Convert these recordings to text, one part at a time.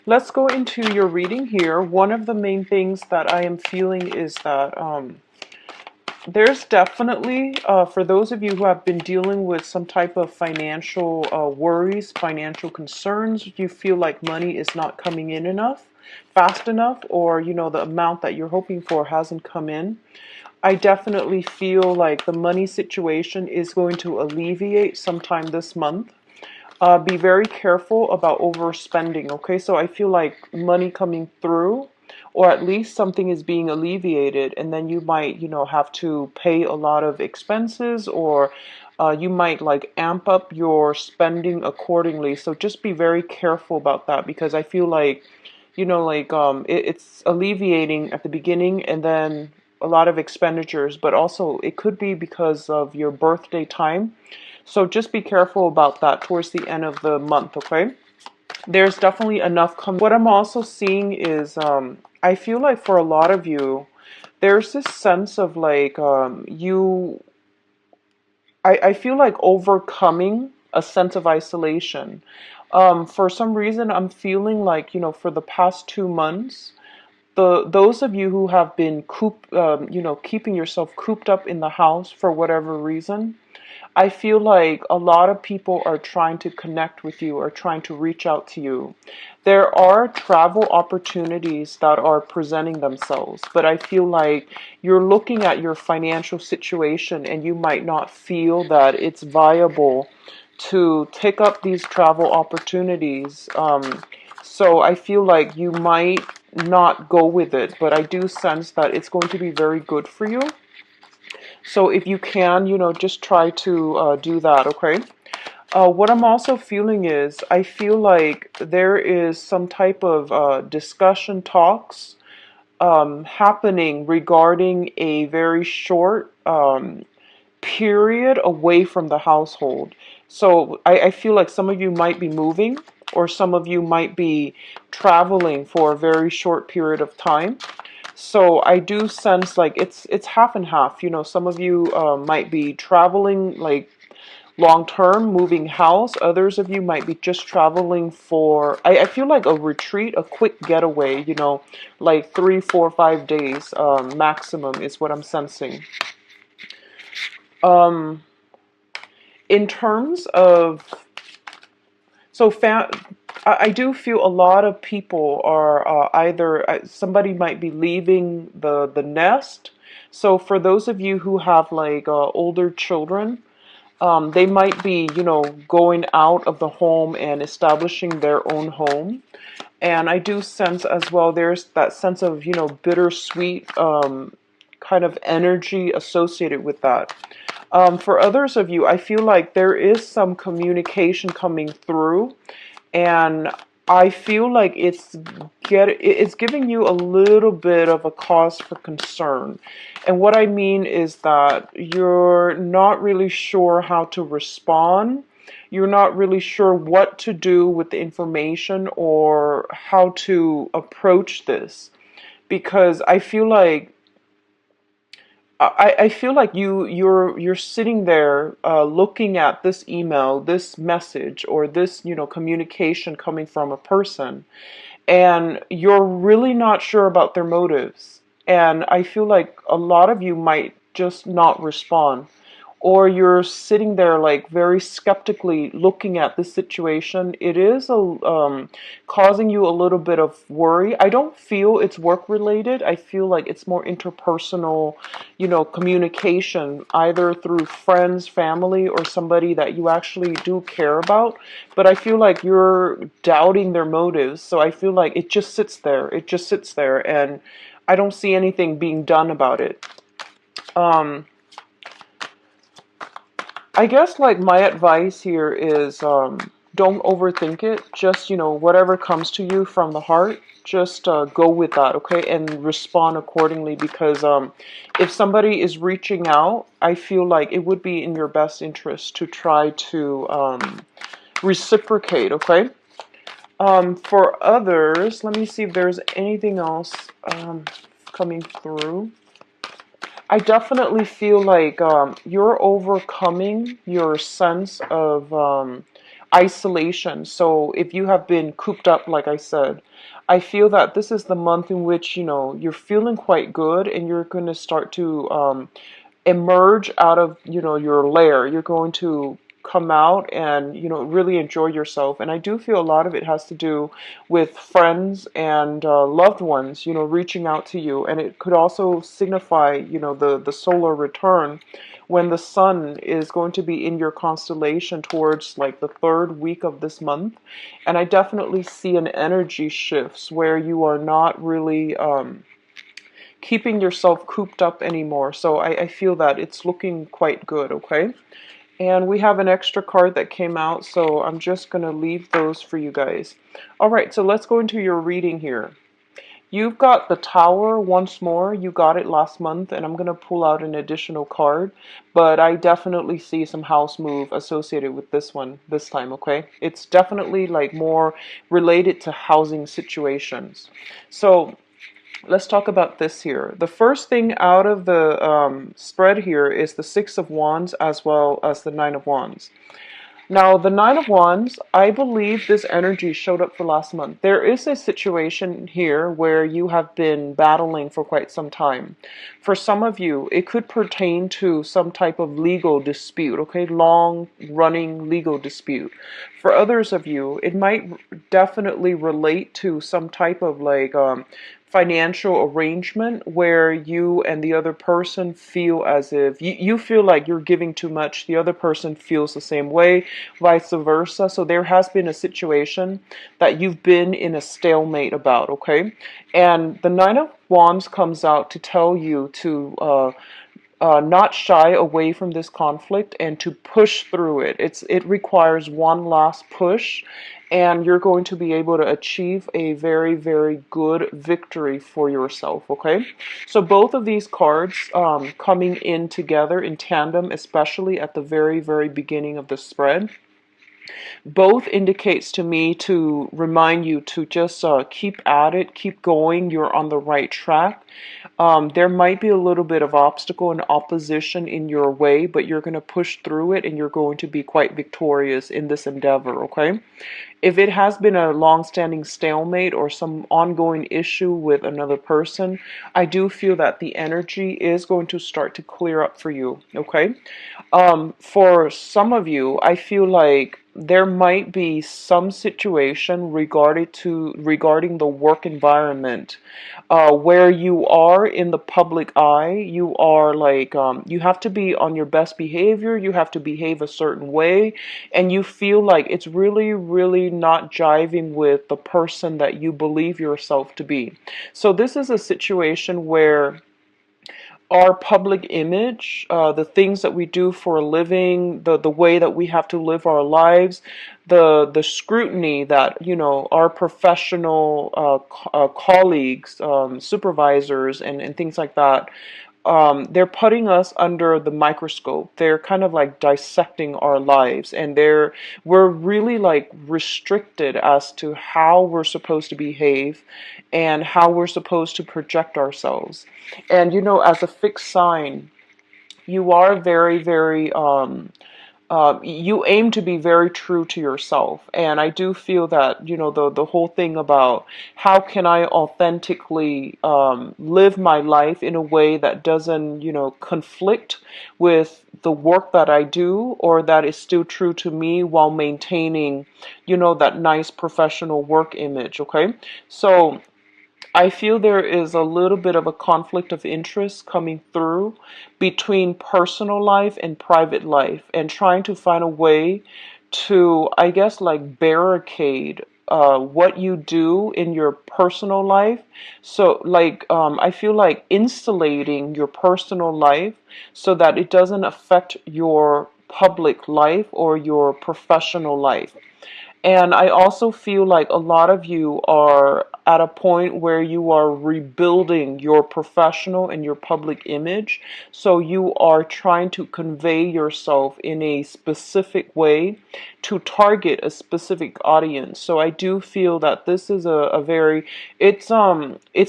Let's go into your reading here. One of the main things that I am feeling is that there's definitely, for those of you who have been dealing with some type of financial worries, financial concerns, you feel like money is not coming in enough, fast enough, or, the amount that you're hoping for hasn't come in. I definitely feel like the money situation is going to alleviate sometime this month. Be very careful about overspending, okay? So I feel like money coming through, or at least something is being alleviated, and then you might, have to pay a lot of expenses, or you might like amp up your spending accordingly. So just be very careful about that because I feel like, it's alleviating at the beginning and then a lot of expenditures, but also it could be because of your birthday time. So just be careful about that towards the end of the month, okay? There's definitely enough coming. What I'm also seeing is I feel like for a lot of you, there's this sense of like I feel like overcoming a sense of isolation. For some reason, I'm feeling like, for the past 2 months, those of you who have been keeping yourself cooped up in the house for whatever reason, I feel like a lot of people are trying to connect with you or trying to reach out to you. There are travel opportunities that are presenting themselves, but I feel like you're looking at your financial situation and you might not feel that it's viable to take up these travel opportunities. So I feel like you might not go with it, but I do sense that it's going to be very good for you. So if you can, just try to do that, okay? What I'm also feeling is I feel like there is some type of discussion talks happening regarding a very short period away from the household. So I feel like some of you might be moving or some of you might be traveling for a very short period of time. So I do sense like it's half and half. Some of you might be traveling like long term, moving house. Others of you might be just traveling for. I feel like a retreat, a quick getaway. Like 3, 4, 5 days maximum is what I'm sensing. Um, in terms of so I do feel a lot of people are either somebody might be leaving the nest. So for those of you who have like older children, they might be going out of the home and establishing their own home. And I do sense as well there's that sense of bittersweet kind of energy associated with that. For others of you, I feel like there is some communication coming through, and I feel like it's giving you a little bit of a cause for concern. And what I mean is that you're not really sure how to respond. You're not really sure what to do with the information or how to approach this because I feel like you're sitting there looking at this email, this message, or this communication coming from a person, and you're really not sure about their motives. And I feel like a lot of you might just not respond, or you're sitting there like very skeptically looking at this situation. It is causing you a little bit of worry. I don't feel it's work related. I feel like it's more interpersonal, communication, either through friends, family, or somebody that you actually do care about. But I feel like you're doubting their motives. So I feel like it just sits there. It just sits there, and I don't see anything being done about it. I guess like my advice here is don't overthink it. Just, whatever comes to you from the heart, just go with that, okay? And respond accordingly because if somebody is reaching out, I feel like it would be in your best interest to try to reciprocate, okay? For others, let me see if there's anything else coming through. I definitely feel like you're overcoming your sense of isolation. So if you have been cooped up, like I said, I feel that this is the month in which, you're feeling quite good and you're going to start to emerge out of, your lair. You're going to come out and, really enjoy yourself. And I do feel a lot of it has to do with friends and loved ones, reaching out to you. And it could also signify, the solar return when the sun is going to be in your constellation towards like the third week of this month. And I definitely see an energy shifts where you are not really keeping yourself cooped up anymore. So I feel that it's looking quite good, okay? And we have an extra card that came out, so I'm just going to leave those for you guys. All right, so let's go into your reading here. You've got the Tower once more. You got it last month, and I'm going to pull out an additional card. But I definitely see some house move associated with this one this time, okay? It's definitely like more related to housing situations. So let's talk about this here. The first thing out of the spread here is the Six of Wands as well as the Nine of Wands. Now, the Nine of Wands, I believe this energy showed up for last month. There is a situation here where you have been battling for quite some time. For some of you, it could pertain to some type of legal dispute, okay? Long-running legal dispute. For others of you, it might definitely relate to some type of like financial arrangement where you and the other person feel as if you feel like you're giving too much, the other person feels the same way, vice versa. So there has been a situation that you've been in a stalemate about, okay? And the Nine of Wands comes out to tell you to not shy away from this conflict and to push through it. It requires one last push, and you're going to be able to achieve a very, very good victory for yourself, okay? So both of these cards coming in together in tandem, especially at the very, very beginning of the spread, both indicates to me to remind you to just keep at it, keep going. You're on the right track. There might be a little bit of obstacle and opposition in your way, but you're going to push through it and you're going to be quite victorious in this endeavor, okay? If it has been a long-standing stalemate or some ongoing issue with another person, I do feel that the energy is going to start to clear up for you, okay? For some of you, I feel like there might be some situation regarding the work environment where you are in the public eye. You are like you have to be on your best behavior, you have to behave a certain way, and you feel like it's really, really not jiving with the person that you believe yourself to be. So this is a situation where our public image, the things that we do for a living, the way that we have to live our lives, the scrutiny that our professional colleagues, supervisors, and things like that. They're putting us under the microscope. They're kind of like dissecting our lives, and we're really like restricted as to how we're supposed to behave and how we're supposed to project ourselves. And as a fixed sign, you are very, very you aim to be very true to yourself. And I do feel that, the whole thing about how can I authentically live my life in a way that doesn't, conflict with the work that I do, or that is still true to me while maintaining, that nice professional work image, okay? So I feel there is a little bit of a conflict of interest coming through between personal life and private life, and trying to find a way to, I guess, like barricade what you do in your personal life. So, like, I feel like insulating your personal life so that it doesn't affect your public life or your professional life. And I also feel like a lot of you are at a point where you are rebuilding your professional and your public image. So you are trying to convey yourself in a specific way to target a specific audience. So I do feel that this is a very, it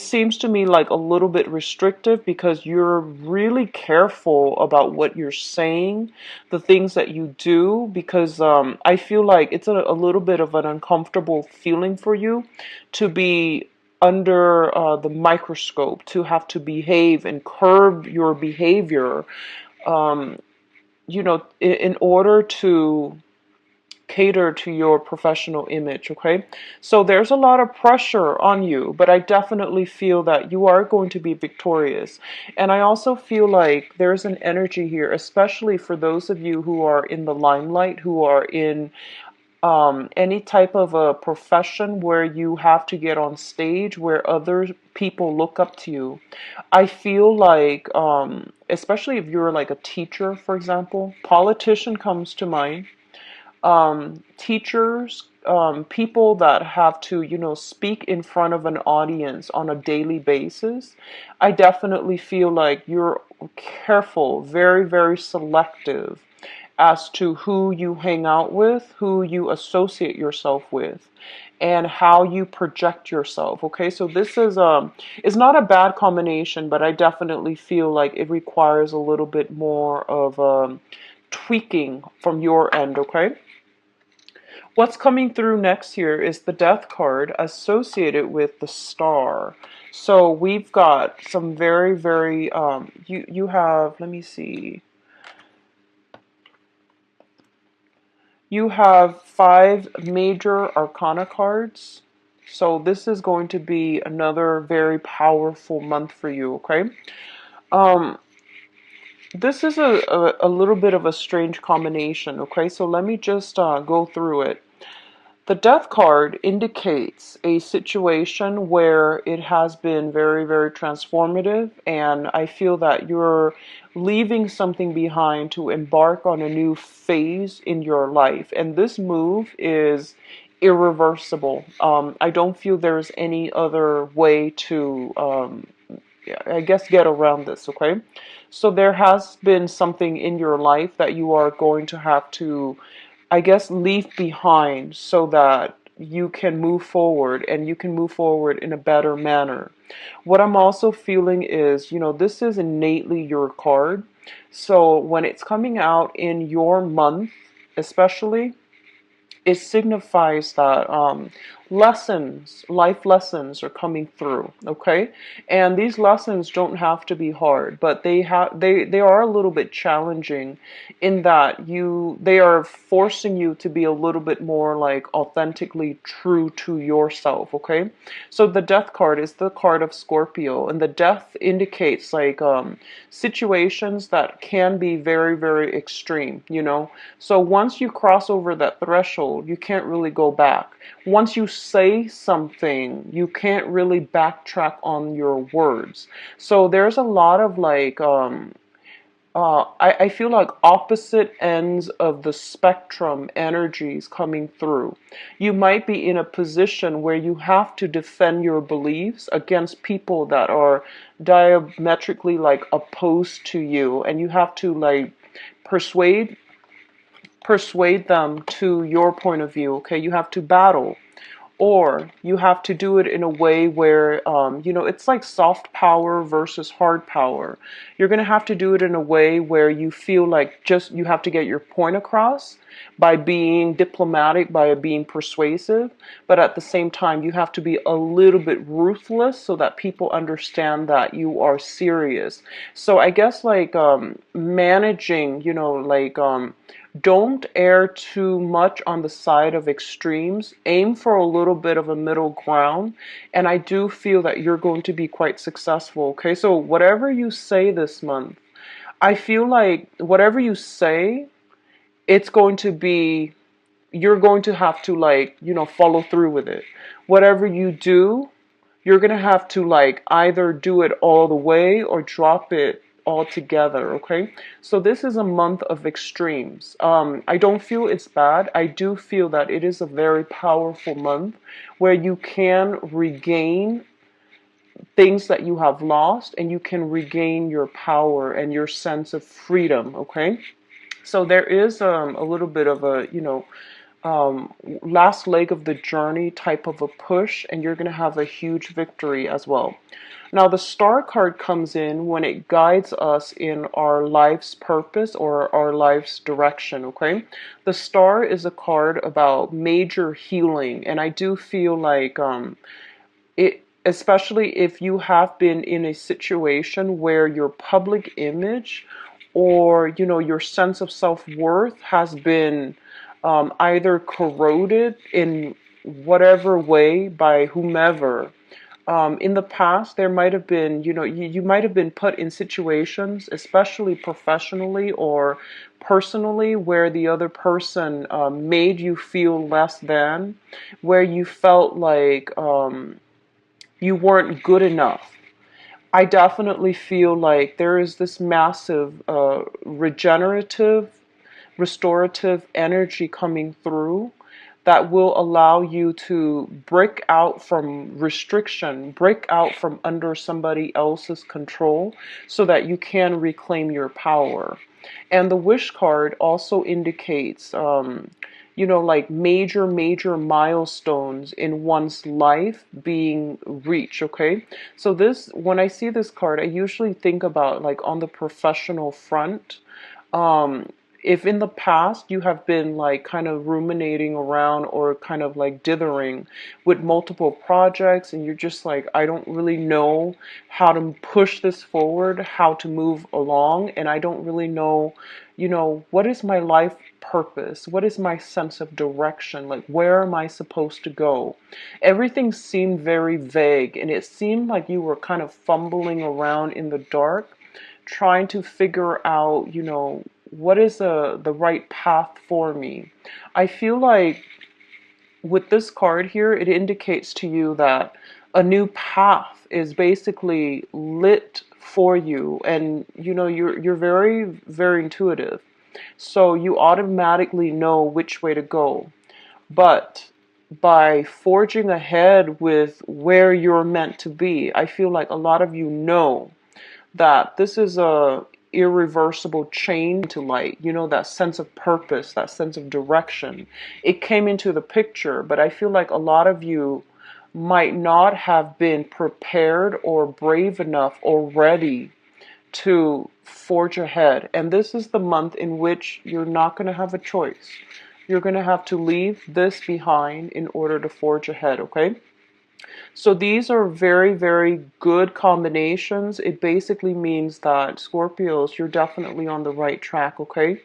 seems to me like a little bit restrictive because you're really careful about what you're saying, the things that you do, because I feel like it's a little bit of an uncomfortable feeling for you to be under the microscope, to have to behave and curb your behavior, in order to cater to your professional image, okay? So there's a lot of pressure on you, but I definitely feel that you are going to be victorious. And I also feel like there's an energy here, especially for those of you who are in the limelight, who are in any type of a profession where you have to get on stage, where other people look up to you. I feel like, especially if you're like a teacher, for example, politician comes to mind, teachers, people that have to, speak in front of an audience on a daily basis. I definitely feel like you're careful, very, very selective as to who you hang out with, who you associate yourself with, and how you project yourself. Okay, so this is not a bad combination, but I definitely feel like it requires a little bit more of tweaking from your end. Okay. What's coming through next here is the Death card associated with the Star. So we've got some very, very, you have, let me see. You have 5 major arcana cards. So this is going to be another very powerful month for you, okay? Um, this is a little bit of a strange combination, okay? So let me just go through it. The Death card indicates a situation where it has been very, very transformative, and I feel that you're leaving something behind to embark on a new phase in your life. And this move is irreversible. I don't feel there's any other way to, I guess, get around this, okay? So there has been something in your life that you are going to have to, I guess, leave behind so that you can move forward, and you can move forward in a better manner. What I'm also feeling is, this is innately your card. So when it's coming out in your month, especially, it signifies that life lessons are coming through, okay? And these lessons don't have to be hard, but they are a little bit challenging in that they are forcing you to be a little bit more like authentically true to yourself, okay? So the Death card is the card of Scorpio, and the Death indicates like situations that can be very, very extreme, So once you cross over that threshold, you can't really go back. Once you say something, you can't really backtrack on your words. So there's a lot of like, I feel like opposite ends of the spectrum energies coming through. You might be in a position where you have to defend your beliefs against people that are diametrically like opposed to you, and you have to like persuade them to your point of view, okay? You have to battle. Or you have to do it in a way where, it's like soft power versus hard power. You're going to have to do it in a way where you feel like just you have to get your point across by being diplomatic, by being persuasive. But at the same time, you have to be a little bit ruthless so that people understand that you are serious. So I guess like managing, don't err too much on the side of extremes. Aim for a little bit of a middle ground. And I do feel that you're going to be quite successful. Okay, so whatever you say this month, I feel like whatever you say, it's going to be, you're going to have to like, follow through with it. Whatever you do, you're going to have to like either do it all the way or drop it altogether, okay? So this is a month of extremes. I don't feel it's bad. I do feel that it is a very powerful month where you can regain things that you have lost, and you can regain your power and your sense of freedom, okay? So there is a little bit of a, last leg of the journey type of a push, and you're going to have a huge victory as well. Now, the star card comes in when it guides us in our life's purpose or our life's direction, okay? The star is a card about major healing, and I do feel like it, especially if you have been in a situation where your public image or your sense of self-worth has been either corroded in whatever way by whomever. In the past, there might have been, you might have been put in situations, especially professionally or personally, where the other person made you feel less than, where you felt like you weren't good enough. I definitely feel like there is this massive regenerative, restorative energy coming through that will allow you to break out from restriction, break out from under somebody else's control so that you can reclaim your power. And the wish card also indicates, like major milestones in one's life being reached, okay? So when I see this card, I usually think about like on the professional front. Um, if in the past you have been like kind of ruminating around or kind of like dithering with multiple projects and you're just like, I don't really know how to push this forward, how to move along, and I don't really know, what is my life purpose? What is my sense of direction? Like, where am I supposed to go? Everything seemed very vague, and it seemed like you were kind of fumbling around in the dark, trying to figure out, what is the right path for me. I feel like with this card here, it indicates to you that a new path is basically lit for you, and you're very very intuitive, so you automatically know which way to go. But by forging ahead with where you're meant to be, I feel like a lot of you know that this is a irreversible change to light, that sense of purpose, that sense of direction. It came into the picture, but I feel like a lot of you might not have been prepared or brave enough or ready to forge ahead. And this is the month in which you're not going to have a choice. You're going to have to leave this behind in order to forge ahead, okay? So these are very, very good combinations. It basically means that Scorpios, you're definitely on the right track, okay?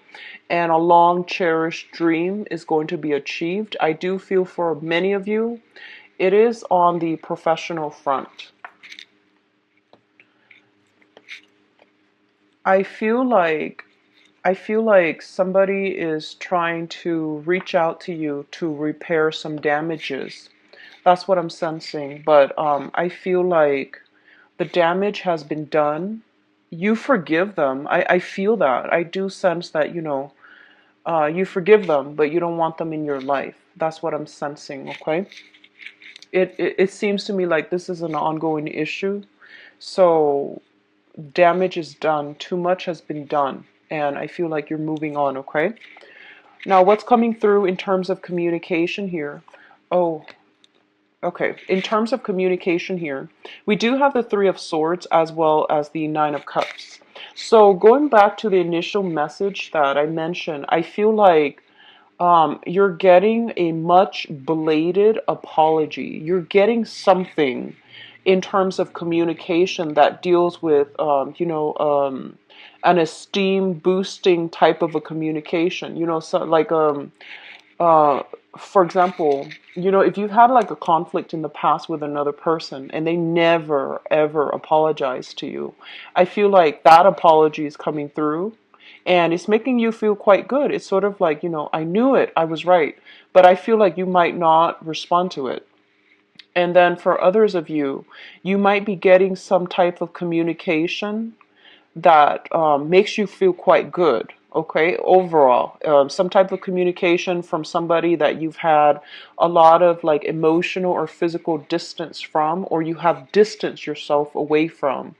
And a long cherished dream is going to be achieved. I do feel for many of you, it is on the professional front. I feel like somebody is trying to reach out to you to repair some damages. That's what I'm sensing. But I feel like the damage has been done. You forgive them. I feel that. I do sense that, you forgive them, but you don't want them in your life. That's what I'm sensing, okay? It seems to me like this is an ongoing issue. So damage is done. Too much has been done. And I feel like you're moving on, okay? Now, what's coming through in terms of communication here? Oh, okay. In terms of communication here, we do have the Three of Swords as well as the Nine of Cups. So going back to the initial message that I mentioned, I feel like you're getting a much belated apology. You're getting something in terms of communication that deals with, an esteem boosting type of a communication. So like, uh, for example, if you've had like a conflict in the past with another person and they never ever apologize to you, I feel like that apology is coming through and it's making you feel quite good. It's sort of like, I knew it, I was right, but I feel like you might not respond to it. And then for others of you, you might be getting some type of communication that makes you feel quite good. Okay, overall, some type of communication from somebody that you've had a lot of like emotional or physical distance from, or you have distanced yourself away from,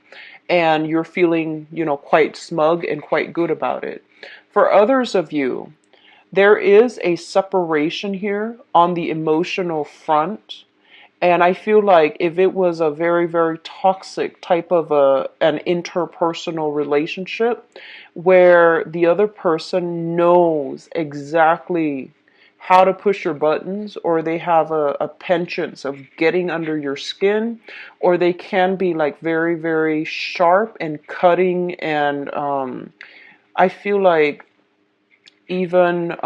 and you're feeling, quite smug and quite good about it. For others of you, There is a separation here on the emotional front. And I feel like if it was a very, very toxic type of an interpersonal relationship where the other person knows exactly how to push your buttons, or they have a penchant of getting under your skin, or they can be like very, very sharp and cutting, and I feel like even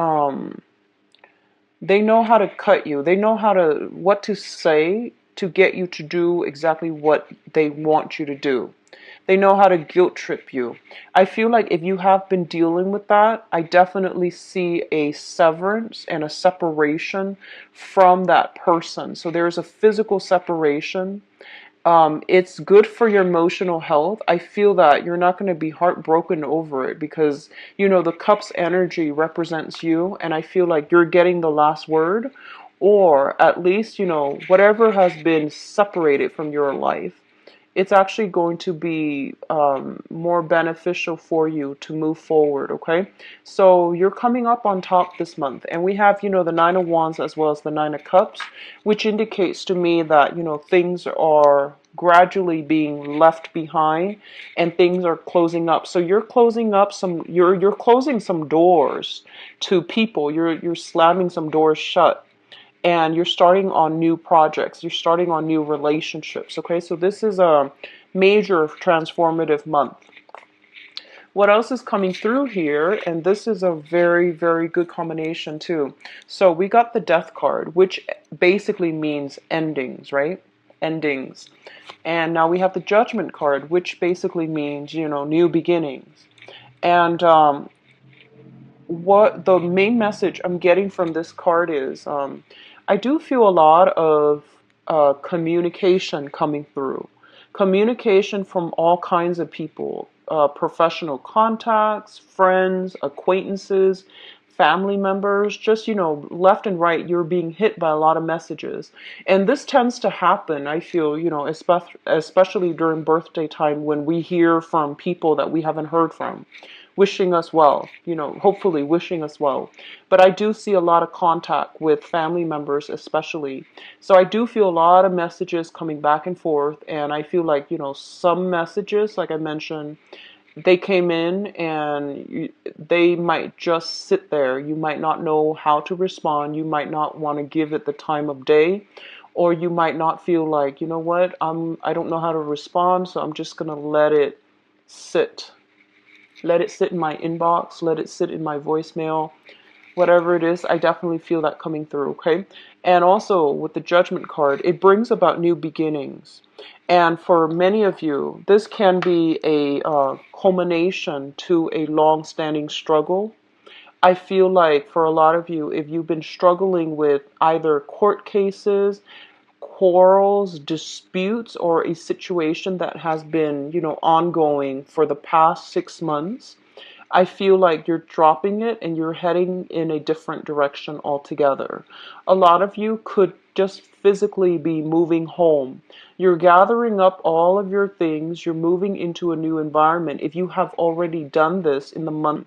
they know how to cut you. They know how to what to say to get you to do exactly what they want you to do. They know how to guilt trip you. I feel like if you have been dealing with that, I definitely see a severance and a separation from that person. So there's a physical separation. It's good for your emotional health. I feel that you're not going to be heartbroken over it because, the cup's energy represents you, and I feel like you're getting the last word, or at least, whatever has been separated from your life, it's actually going to be more beneficial for you to move forward, okay? So you're coming up on top this month, and we have, the Nine of Wands as well as the Nine of Cups, which indicates to me that, things are gradually being left behind and things are closing up. So you're closing up you're closing some doors to people. You're slamming some doors shut, and you're starting on new projects, you're starting on new relationships, okay? So this is a major transformative month. What else is coming through here? And this is a very, very good combination too. So we got the Death card, which basically means endings, right? Endings. And now we have the Judgment card, which basically means, new beginnings. And what the main message I'm getting from this card is, I do feel a lot of communication coming through. Communication from all kinds of people, professional contacts, friends, acquaintances, family members, just, left and right, you're being hit by a lot of messages. And this tends to happen, I feel, especially during birthday time when we hear from people that we haven't heard from, wishing us well, hopefully wishing us well. But I do see a lot of contact with family members, especially. So I do feel a lot of messages coming back and forth. And I feel like, some messages, like I mentioned, they came in and they might just sit there. You might not know how to respond. You might not want to give it the time of day. Or you might not feel like, you know what, I don't know how to respond, so I'm just going to let it sit. Let it sit in my inbox, let it sit in my voicemail, whatever it is. I definitely feel that coming through, okay? And also with the Judgment card, it brings about new beginnings. And for many of you, this can be a culmination to a long-standing struggle. I feel like for a lot of you, if you've been struggling with either court cases, quarrels, disputes, or a situation that has been, ongoing for the past 6 months, I feel like you're dropping it and you're heading in a different direction altogether. A lot of you could just physically be moving home. You're gathering up all of your things, you're moving into a new environment. If you have already done this in the month,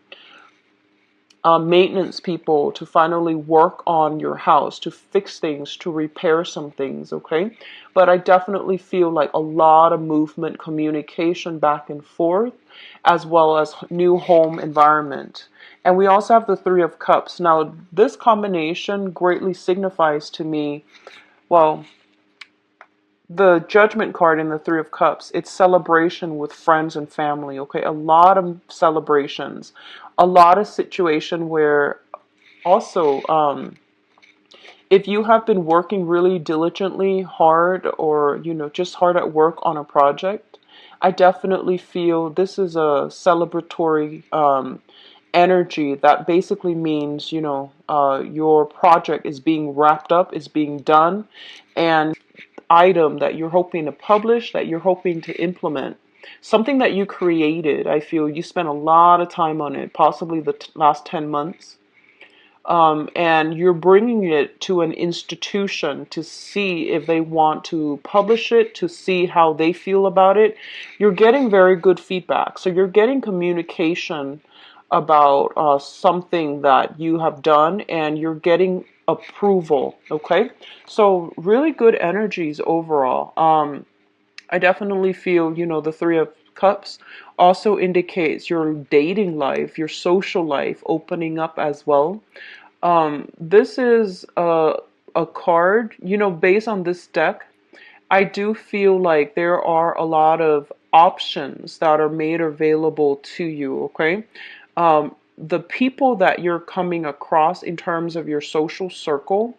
maintenance people to finally work on your house, to fix things, to repair some things, okay? But I definitely feel like a lot of movement, communication back and forth, as well as new home environment. And we also have the Three of Cups. Now, this combination greatly signifies to me, well, the Judgment card in the Three of Cups, it's celebration with friends and family, okay? A lot of celebrations, a lot of situation where also, if you have been working really diligently hard, or, just hard at work on a project, I definitely feel this is a celebratory energy that basically means, your project is being wrapped up, is being done, and item that you're hoping to publish, that you're hoping to implement, something that you created. I feel you spent a lot of time on it, possibly the last 10 months. And you're bringing it to an institution to see if they want to publish it, to see how they feel about it. You're getting very good feedback. So you're getting communication about something that you have done, and you're getting approval. Okay, so really good energies overall. I definitely feel, the Three of Cups also indicates your dating life, your social life opening up as well. This is a card, based on this deck. I do feel like there are a lot of options that are made available to you, okay? The people that you're coming across in terms of your social circle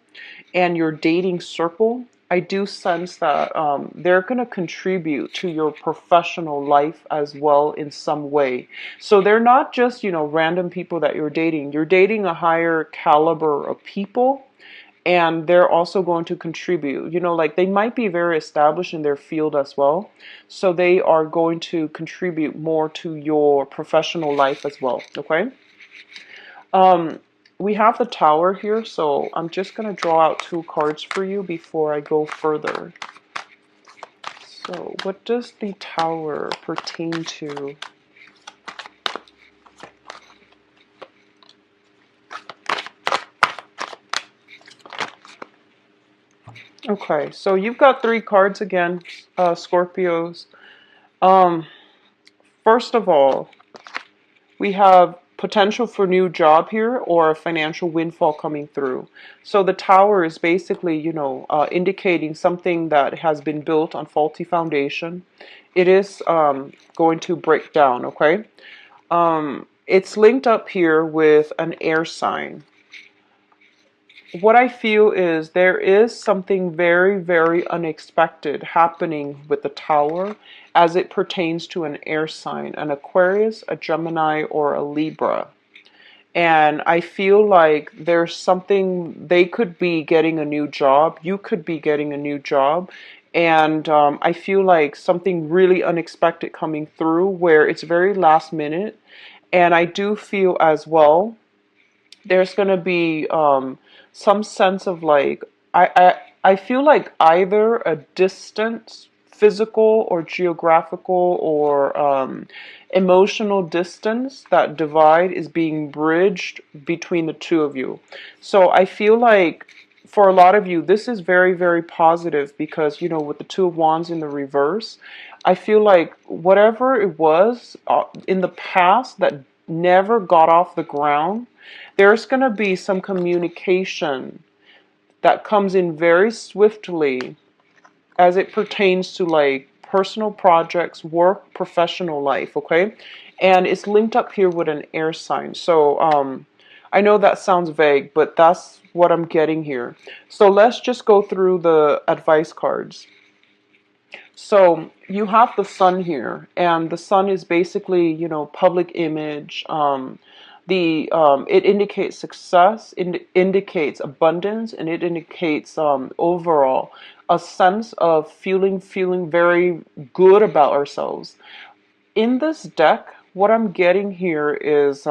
and your dating circle, I do sense that they're going to contribute to your professional life as well in some way. So they're not just, random people that you're dating. You're dating a higher caliber of people, and they're also going to contribute. Like they might be very established in their field as well. So they are going to contribute more to your professional life as well, okay? Um, we have the Tower here, so I'm just going to draw out two cards for you before I go further. So what does the Tower pertain to? Okay, so you've got three cards again, Scorpios. Um, First of all, we have potential for new job here or a financial windfall coming through. So the Tower is basically, indicating something that has been built on faulty foundation. It is going to break down, okay? It's linked up here with an air sign. What I feel is there is something very, very unexpected happening with the Tower as it pertains to an air sign, an Aquarius, a Gemini, or a Libra. And I feel like there's something, they could be getting a new job, you could be getting a new job, and I feel like something really unexpected coming through where it's very last minute. And I do feel as well there's going to be some sense of like I feel like either a distance, physical or geographical or emotional distance, that divide is being bridged between the two of you. So I feel like for a lot of you this is very, very positive because with the Two of Wands in the reverse, I feel like whatever it was in the past that never got off the ground, there's going to be some communication that comes in very swiftly as it pertains to like personal projects, work, professional life, okay? And it's linked up here with an air sign. So I know that sounds vague, but that's what I'm getting here. So let's just go through the advice cards. So you have the Sun here, and the Sun is basically, public image. It indicates success, it indicates abundance, and it indicates overall a sense of feeling very good about ourselves. In this deck, what I'm getting here is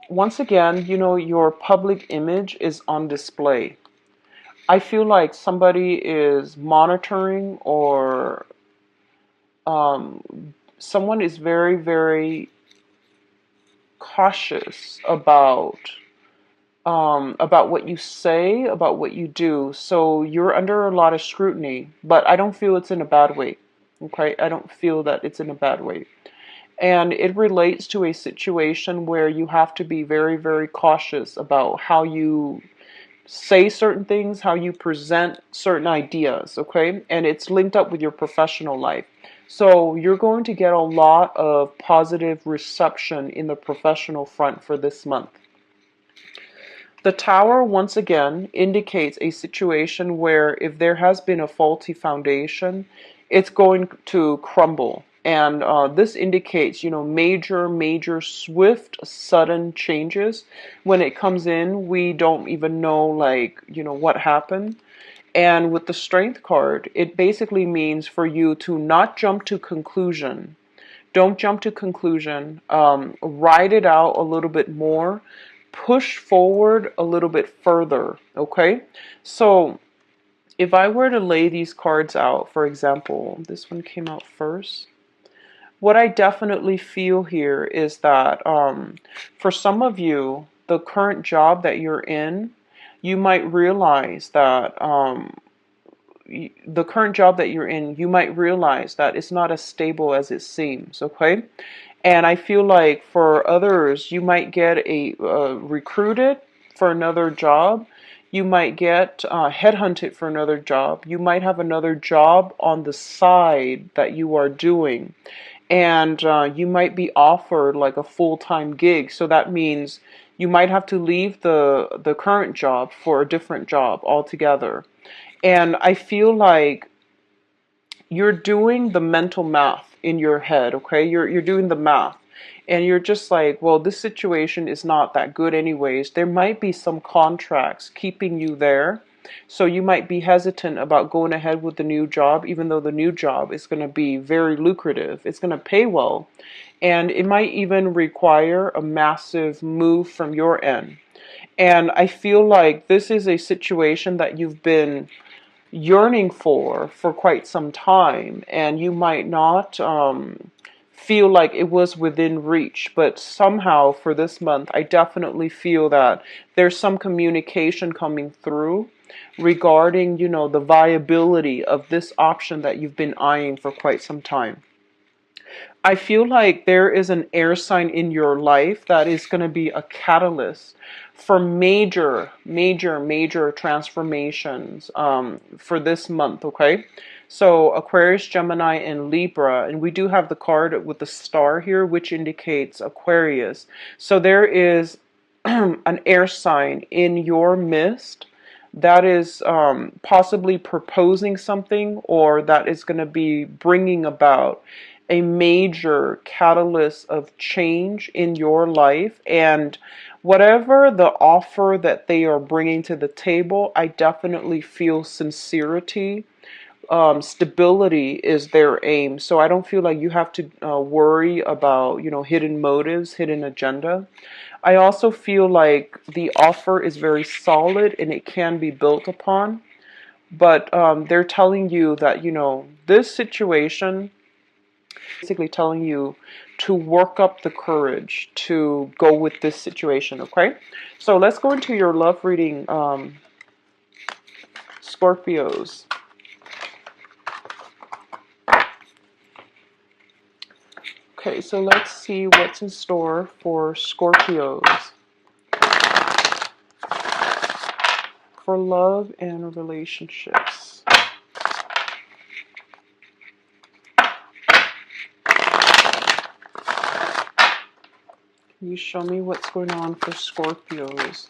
once again, your public image is on display. I feel like somebody is monitoring, or someone is very, very cautious about what you say, about what you do. So you're under a lot of scrutiny, but I don't feel it's in a bad way. Okay, I don't feel that it's in a bad way. And it relates to a situation where you have to be very, very cautious about how you say certain things, how you present certain ideas, okay? And it's linked up with your professional life. So you're going to get a lot of positive reception in the professional front for this month. The Tower, once again, indicates a situation where if there has been a faulty foundation, it's going to crumble. And this indicates, major, swift, sudden changes. When it comes in, we don't even know, like, what happened. And with the Strength card, it basically means for you to not jump to conclusion. Don't jump to conclusion. Ride it out a little bit more. Push forward a little bit further, okay? So if I were to lay these cards out, for example, this one came out first. what I definitely feel here is that for some of you, the current job that you're in, you might realize that the current job that you're in, you might realize that it's not as stable as it seems, okay? And I feel like for others, you might get recruited for another job. You might get headhunted for another job. You might have another job on the side that you are doing. And you might be offered like a full-time gig. So that means you might have to leave the current job for a different job altogether. And I feel like you're doing the mental math in your head, okay? You're doing the math. And you're just like, well, this situation is not that good anyways. There might be some contracts keeping you there. So you might be hesitant about going ahead with the new job, even though the new job is going to be very lucrative. It's going to pay well. And it might even require a massive move from your end. And I feel like this is a situation that you've been yearning for quite some time, and you might not feel like it was within reach, but somehow for this month I definitely feel that there's some communication coming through regarding, you know, the viability of this option that you've been eyeing for quite some time. I feel like there is an air sign in your life that is going to be a catalyst for major transformations for this month, okay? So Aquarius, Gemini, and Libra, and we do have the card with the star here, which indicates Aquarius. So there is an air sign in your midst that is possibly proposing something, or that is going to be bringing about a major catalyst of change in your life. And whatever the offer that they are bringing to the table, I definitely feel sincerity. Stability is their aim. So I don't feel like you have to worry about, you know, hidden motives, hidden agenda. I also feel like the offer is very solid and it can be built upon. But they're telling you that, you know, this situation, basically telling you to work up the courage to go with this situation, okay? So let's go into your love reading, Scorpios. Okay, so let's see what's in store for Scorpios for love and relationships. Can you show me what's going on for Scorpios?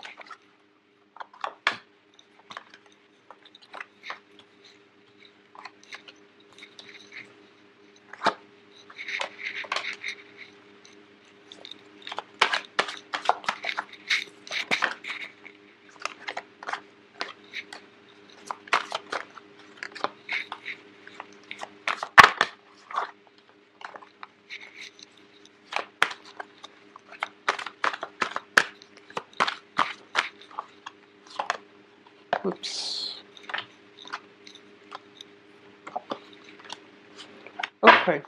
Oops. Okay.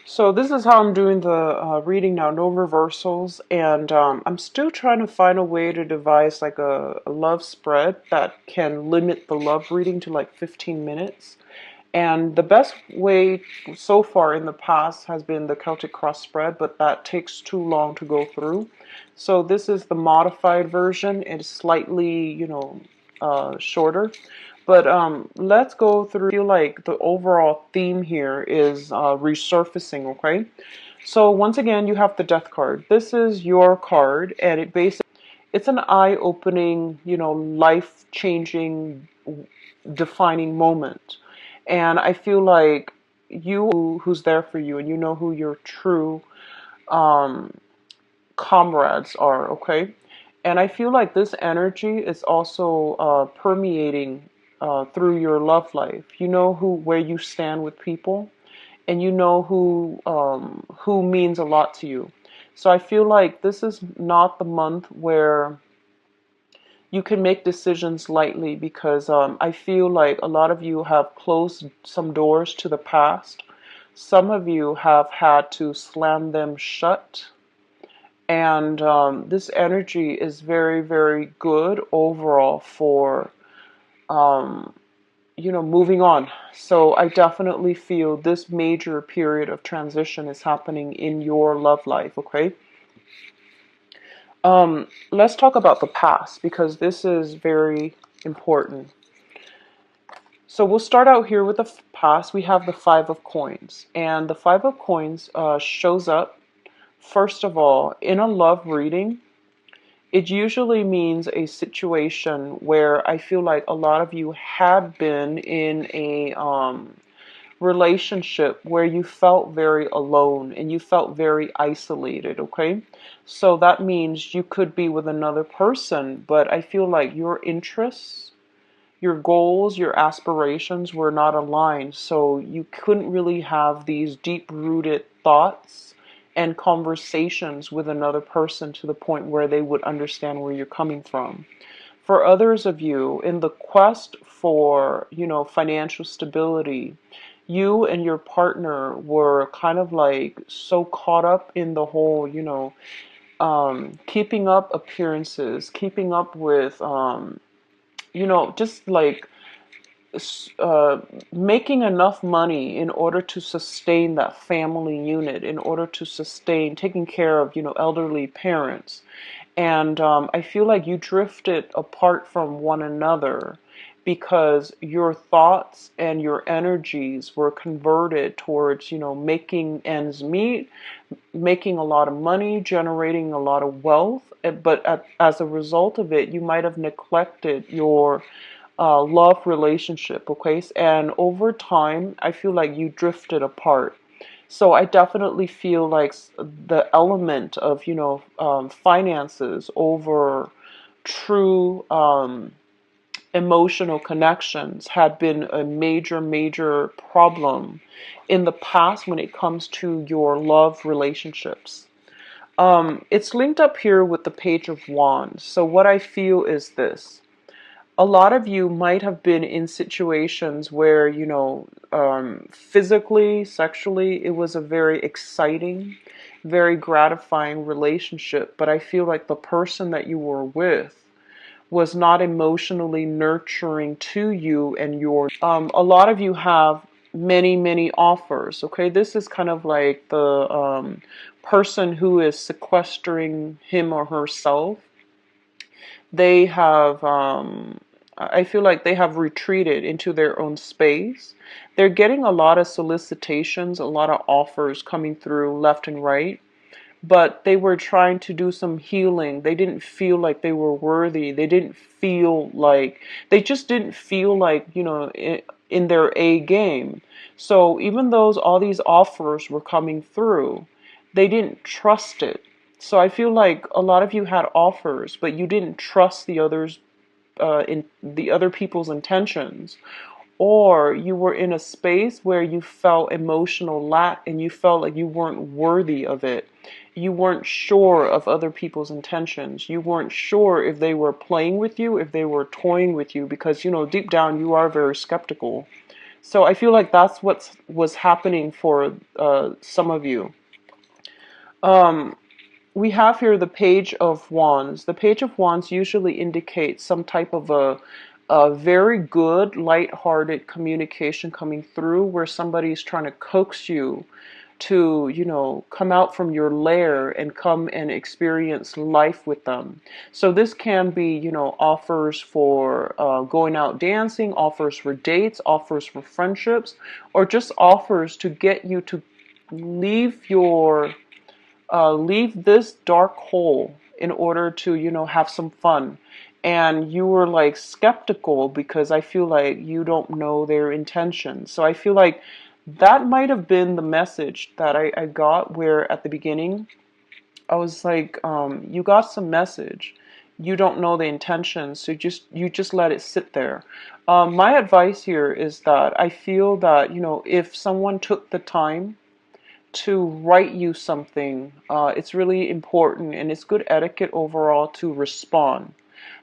So this is how I'm doing the reading now, no reversals, and I'm still trying to find a way to devise like a love spread that can limit the love reading to like 15 minutes. And the best way so far in the past has been the Celtic cross spread, but that takes too long to go through. So this is the modified version. It's slightly, you know, shorter. But let's go through. I feel like the overall theme here is resurfacing, okay? So once again, you have the Death card. This is your card, and it's an eye-opening, you know, life-changing, defining moment. And I feel like who's there for you, and you know who your true um, comrades are, okay? And I feel like this energy is also permeating through your love life. You know where you stand with people, and you know who means a lot to you. So I feel like this is not the month where you can make decisions lightly because I feel like a lot of you have closed some doors to the past. Some of you have had to slam them shut. And this energy is very, very good overall for, um, moving on. So I definitely feel this major period of transition is happening in your love life, okay? Let's talk about the past because this is very important. So we'll start out here with the past. We have the Five of Coins, and the Five of Coins shows up, first of all, in a love reading. It usually means a situation where I feel like a lot of you had been in a relationship where you felt very alone and you felt very isolated, okay? So that means you could be with another person, but I feel like your interests, your goals, your aspirations were not aligned. So you couldn't really have these deep rooted thoughts and conversations with another person to the point where they would understand where you're coming from. For others of you, in the quest for, financial stability, you and your partner were kind of like so caught up in the whole, keeping up appearances, keeping up with, just like uh, making enough money in order to sustain that family unit, in order to sustain taking care of, elderly parents. And I feel like you drifted apart from one another because your thoughts and your energies were converted towards, making ends meet, making a lot of money, generating a lot of wealth. But as a result of it, you might have neglected your love relationship, okay? And over time, I feel like you drifted apart. So I definitely feel like the element of, finances over true emotional connections had been a major, major problem in the past when it comes to your love relationships. It's linked up here with the Page of Wands. So what I feel is this. A lot of you might have been in situations where, physically, sexually, it was a very exciting, very gratifying relationship. But I feel like the person that you were with was not emotionally nurturing to you and your. A lot of you have many, many offers. Okay, this is kind of like the person who is sequestering him or herself. They have, I feel like they have retreated into their own space. They're getting a lot of solicitations, a lot of offers coming through left and right, but they were trying to do some healing. They didn't feel like they were worthy. They just didn't feel like, in their A game. So even though all these offers were coming through, they didn't trust it. So I feel like a lot of you had offers, but you didn't trust in the other people's intentions, or you were in a space where you felt emotional lack and you felt like you weren't worthy of it. You weren't sure of other people's intentions. You weren't sure if they were playing with you, if they were toying with you, because, deep down you are very skeptical. So I feel like that's what was happening for some of you. We have here the Page of Wands. The Page of Wands usually indicates some type of a very good, light-hearted communication coming through where somebody is trying to coax you to, come out from your lair and come and experience life with them. So this can be, offers for going out dancing, offers for dates, offers for friendships, or just offers to get you to leave your leave this dark hole in order to, have some fun. And you were like skeptical because I feel like you don't know their intentions. So I feel like that might have been the message that I got, where at the beginning I was like, you got some message. You don't know the intentions, so you just let it sit there. My advice here is that I feel that, if someone took the time to write you something, it's really important and it's good etiquette overall to respond.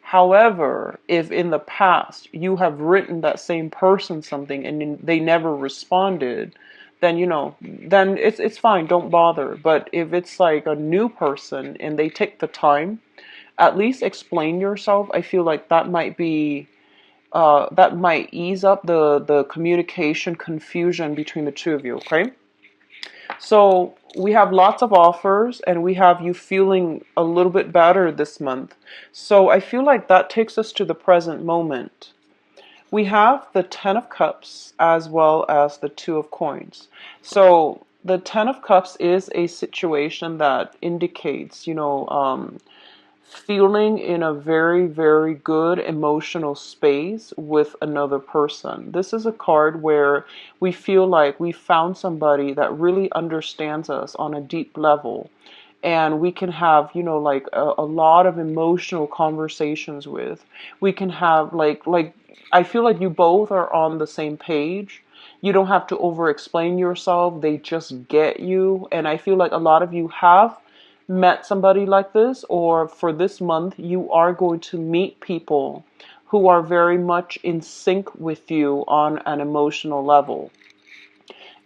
However, if in the past you have written that same person something and they never responded, then then it's fine, don't bother. But if it's like a new person and they take the time, at least explain yourself. I feel like that might be that might ease up the communication confusion between the two of you, okay? So we have lots of offers and we have you feeling a little bit better this month. So I feel like that takes us to the present moment. We have the Ten of Cups as well as the Two of Coins. So the Ten of Cups is a situation that indicates, feeling in a very, very good emotional space with another person. This is a card where we feel like we found somebody that really understands us on a deep level. And we can have, like a lot of emotional conversations with. We can have I feel like you both are on the same page. You don't have to over explain yourself. They just get you. And I feel like a lot of you have met somebody like this, or for this month, you are going to meet people who are very much in sync with you on an emotional level.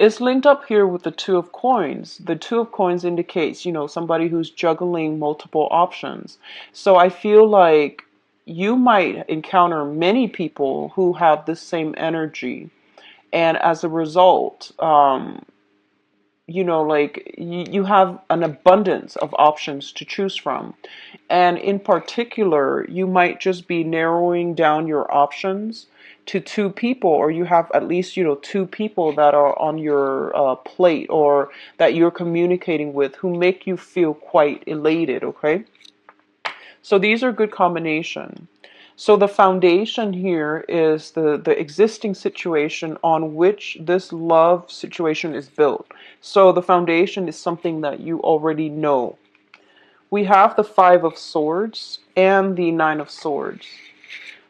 It's linked up here with the Two of Coins. The Two of Coins indicates, somebody who's juggling multiple options. So I feel like you might encounter many people who have this same energy. And as a result, you have an abundance of options to choose from. And in particular, you might just be narrowing down your options to two people, or you have at least, two people that are on your plate or that you're communicating with who make you feel quite elated, okay? So these are good combination. So the foundation here is the existing situation on which this love situation is built. So the foundation is something that you already know. We have the Five of Swords and the Nine of Swords.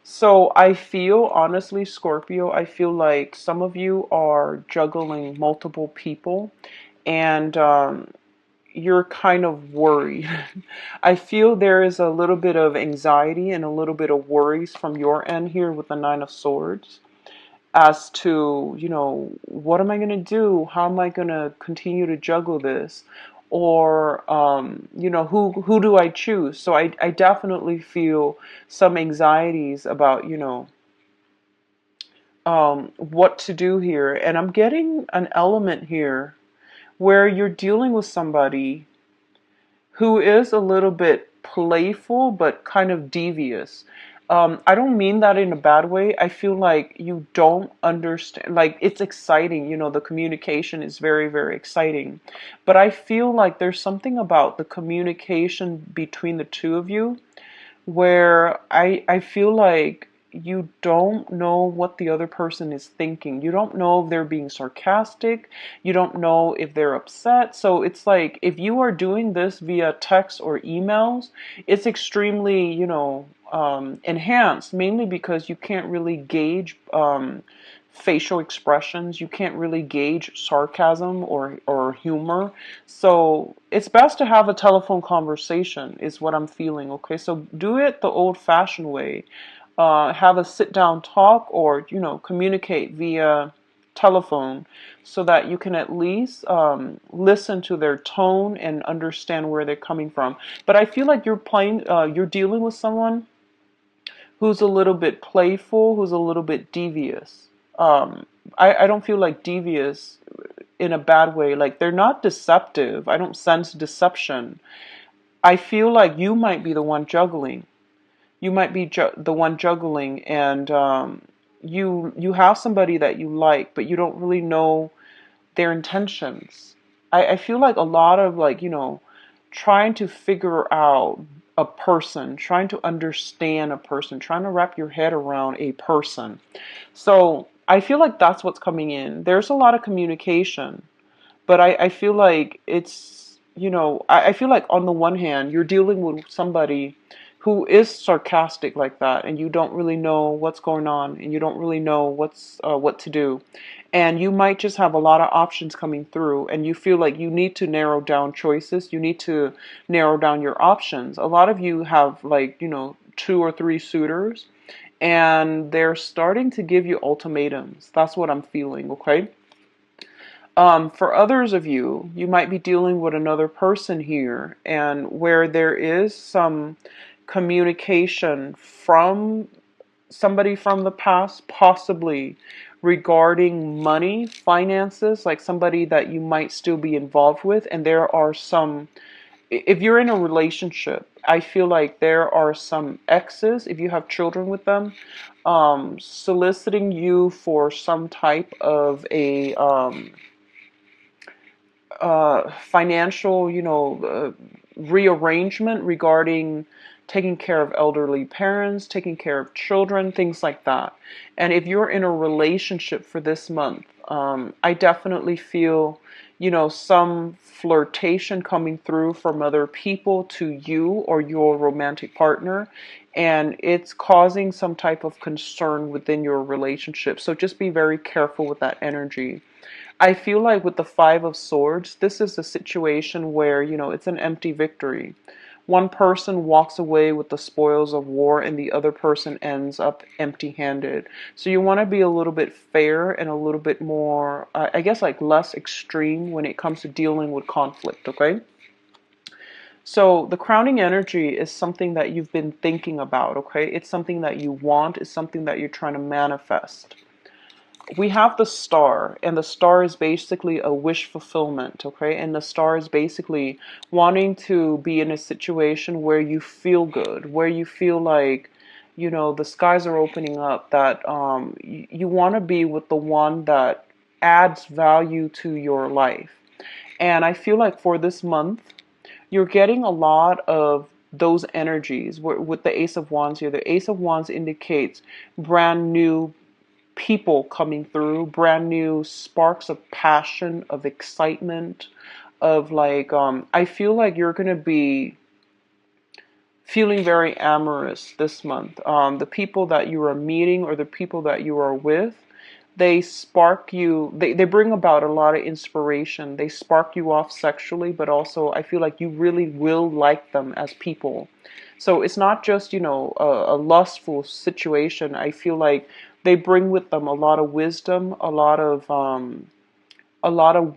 So I feel, honestly, Scorpio, I feel like some of you are juggling multiple people, and you're kind of worried. I feel there is a little bit of anxiety and a little bit of worries from your end here with the Nine of Swords as to, what am I going to do? How am I going to continue to juggle this? Or, who do I choose? So I definitely feel some anxieties about, what to do here. And I'm getting an element here where you're dealing with somebody who is a little bit playful but kind of devious. I don't mean that in a bad way. I feel like you don't understand. Like, it's exciting, the communication is very, very exciting. But I feel like there's something about the communication between the two of you where I feel like you don't know what the other person is thinking. You don't know if they're being sarcastic. You don't know if they're upset. So it's like if you are doing this via text or emails, it's extremely, enhanced, mainly because you can't really gauge facial expressions. You can't really gauge sarcasm or humor. So it's best to have a telephone conversation is what I'm feeling. Okay, so do it the old-fashioned way. Have a sit-down talk, or communicate via telephone, so that you can at least listen to their tone and understand where they're coming from. But I feel like you're dealing with someone who's a little bit playful, who's a little bit devious. I don't feel like devious in a bad way. Like, they're not deceptive. I don't sense deception. I feel like you might be the one juggling. You might be the one juggling, and you have somebody that you like, but you don't really know their intentions. I feel like a lot of, like, trying to figure out a person, trying to understand a person, trying to wrap your head around a person. So I feel like that's what's coming in. There's a lot of communication, but I feel like it's, I feel like on the one hand, you're dealing with somebody who is sarcastic like that, and you don't really know what's going on, and you don't really know what to do. And you might just have a lot of options coming through, and you feel like you need to narrow down choices. You need to narrow down your options. A lot of you have, like, 2 or 3 suitors, and they're starting to give you ultimatums. That's what I'm feeling, okay? For others of you, you might be dealing with another person here, and where there is some communication from somebody from the past, possibly regarding money, finances, like somebody that you might still be involved with. And there are some, if you're in a relationship, I feel like there are some exes, if you have children with them, soliciting you for some type of a financial, rearrangement regarding taking care of elderly parents, taking care of children, things like that. And if you're in a relationship for this month, I definitely feel, some flirtation coming through from other people to you or your romantic partner. And it's causing some type of concern within your relationship. So just be very careful with that energy. I feel like with the Five of Swords, this is a situation where, it's an empty victory. One person walks away with the spoils of war and the other person ends up empty-handed. So you want to be a little bit fair and a little bit more, I guess, like less extreme when it comes to dealing with conflict, okay? So the crowning energy is something that you've been thinking about, okay? It's something that you want, it's something that you're trying to manifest. We have the star, and the star is basically a wish fulfillment, okay? And the star is basically wanting to be in a situation where you feel good, where you feel like, the skies are opening up, that you want to be with the one that adds value to your life. And I feel like for this month, you're getting a lot of those energies. With the Ace of Wands here, the Ace of Wands indicates brand new people coming through, brand new sparks of passion, of excitement, of like, I feel like you're going to be feeling very amorous this month. The people that you are meeting or the people that you are with, they spark you, they bring about a lot of inspiration. They spark you off sexually, but also I feel like you really will like them as people. So it's not just, a lustful situation. I feel like they bring with them a lot of wisdom, a lot of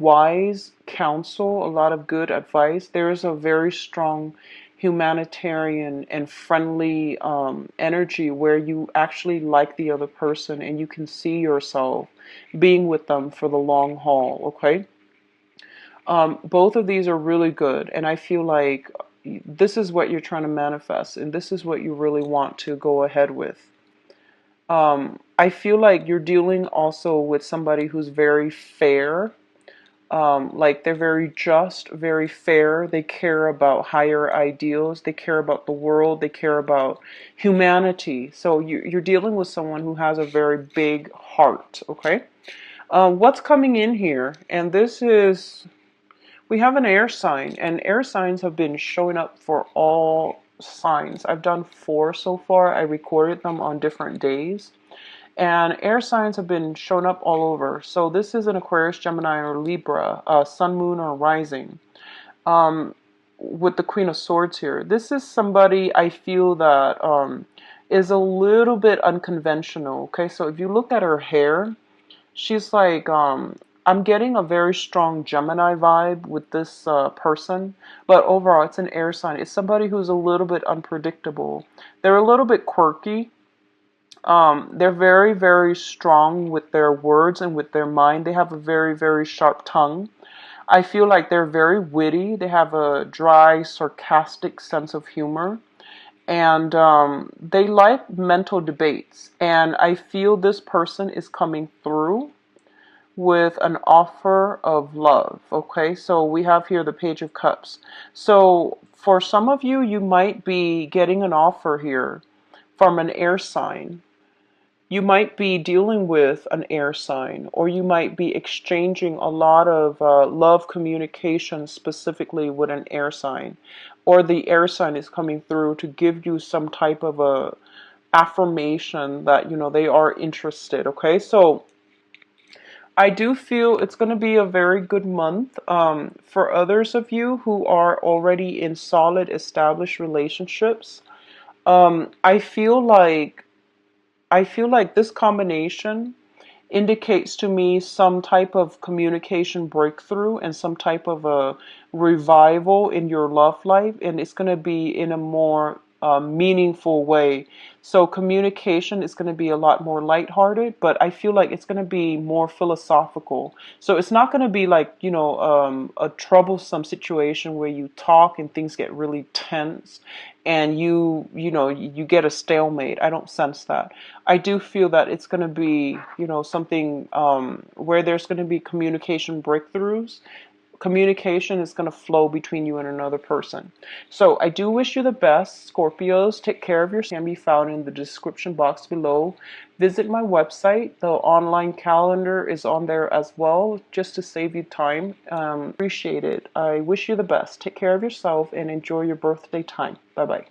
wise counsel, a lot of good advice. There is a very strong humanitarian and friendly energy where you actually like the other person and you can see yourself being with them for the long haul, okay? Both of these are really good, and I feel like this is what you're trying to manifest, and this is what you really want to go ahead with. I feel like you're dealing also with somebody who's very fair. Like they're very just, very fair. They care about higher ideals. They care about the world. They care about humanity. So you're dealing with someone who has a very big heart, okay? What's coming in here? And this is, we have an air sign, and air signs have been showing up for all signs. I've done 4 so far. I recorded them on different days. And air signs have been shown up all over. So this is an Aquarius, Gemini, or Libra, Sun, Moon, or Rising. With the Queen of Swords here. This is somebody I feel that is a little bit unconventional. Okay, so if you look at her hair, she's like, I'm getting a very strong Gemini vibe with this person. But overall, it's an air sign. It's somebody who's a little bit unpredictable. They're a little bit quirky. They're very, very strong with their words and with their mind. They have a very, very sharp tongue. I feel like they're very witty. They have a dry, sarcastic sense of humor. And they like mental debates. And I feel this person is coming through with an offer of love. Okay, so we have here the Page of Cups. So for some of you, you might be getting an offer here from an air sign. You might be dealing with an air sign, or you might be exchanging a lot of love communication specifically with an air sign, or the air sign is coming through to give you some type of a affirmation that they are interested. Okay, so I do feel it's going to be a very good month. For others of you who are already in solid established relationships, I feel like this combination indicates to me some type of communication breakthrough and some type of a revival in your love life, and it's going to be in a more meaningful way. So communication is going to be a lot more lighthearted, but I feel like it's going to be more philosophical. So it's not going to be like, a troublesome situation where you talk and things get really tense and you get a stalemate. I don't sense that. I do feel that it's going to be, something where there's going to be communication breakthroughs. Communication is going to flow between you and another person. So I do wish you the best, Scorpios. Take care of yourself. Can be found in the description box below. Visit my website. The online calendar is on there as well, just to save you time. Appreciate it. I wish you the best. Take care of yourself and enjoy your birthday time. Bye bye.